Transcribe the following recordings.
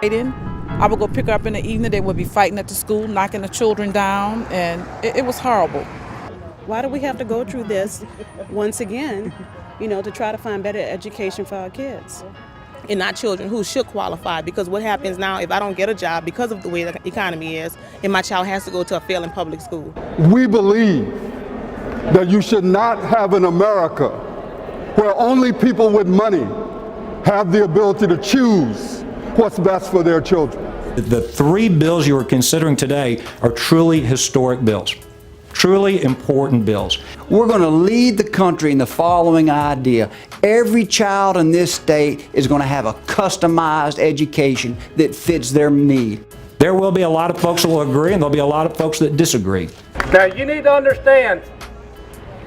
I would go pick her up in the evening. They would be fighting at the school, knocking the children down, and it was horrible. Why do we have to go through this once again, to try to find better education for our kids? And not children who should qualify, because what happens now if I don't get a job because of the way the economy is, and my child has to go to a failing public school? We believe that you should not have an America where only people with money have the ability to choose what's best for their children. The three bills you are considering today are truly historic bills, truly important bills. We're going to lead the country in the following idea. Every child in this state is going to have a customized education that fits their need. There will be a lot of folks that will agree, and there'll be a lot of folks that disagree. Now, you need to understand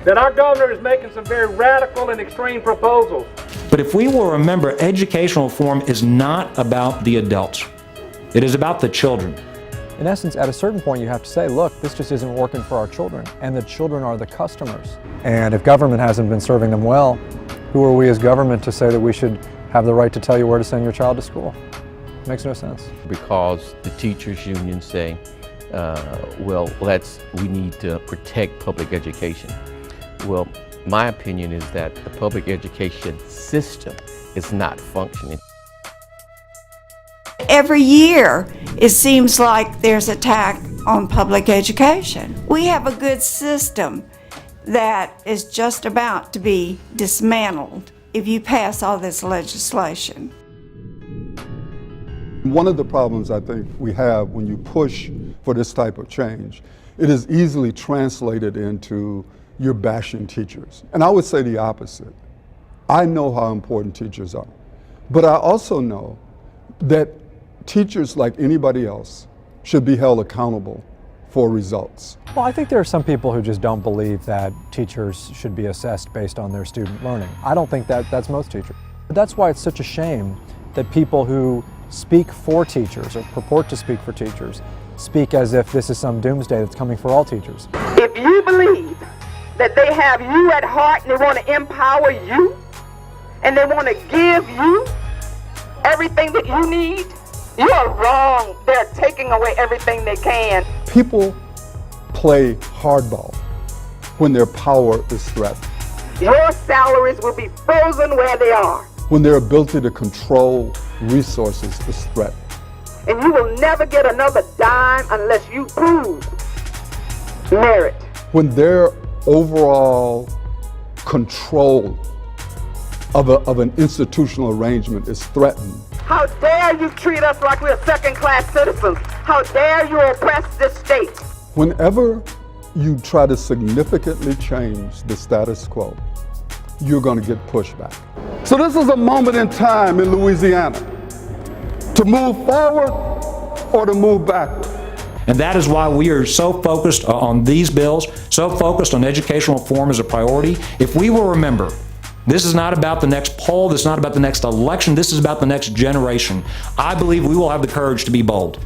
that our governor is making some very radical and extreme proposals. But if we will remember, educational reform is not about the adults. It is about the children. In essence, at a certain point you have to say, look, this just isn't working for our children, and the children are the customers. And if government hasn't been serving them well, who are we as government to say that we should have the right to tell you where to send your child to school? It makes no sense. Because the teachers union say, we need to protect public education. Well, my opinion is that the public education system is not functioning. Every year, it seems like there's attack on public education. We have a good system that is just about to be dismantled if you pass all this legislation. One of the problems I think we have when you push for this type of change, it is easily translated into you're bashing teachers. And I would say the opposite. I know how important teachers are, but I also know that teachers, like anybody else, should be held accountable for results. Well, I think there are some people who just don't believe that teachers should be assessed based on their student learning. I don't think that's most teachers. But that's why it's such a shame that people who speak for teachers or purport to speak for teachers speak as if this is some doomsday that's coming for all teachers. If you believe that they have you at heart and they want to empower you and they want to give you everything that you need, you are wrong. They're taking away everything they can. People play hardball when their power is threatened. Your salaries will be frozen where they are. When their ability to control resources is threatened. And you will never get another dime unless you prove merit. When their overall control of an institutional arrangement is threatened. How dare you treat us like we're second-class citizens? How dare you oppress this state? Whenever you try to significantly change the status quo, you're going to get pushback. So this is a moment in time in Louisiana to move forward or to move backward. And that is why we are so focused on these bills, so focused on educational reform as a priority. If we will remember, this is not about the next poll, this is not about the next election, this is about the next generation. I believe we will have the courage to be bold.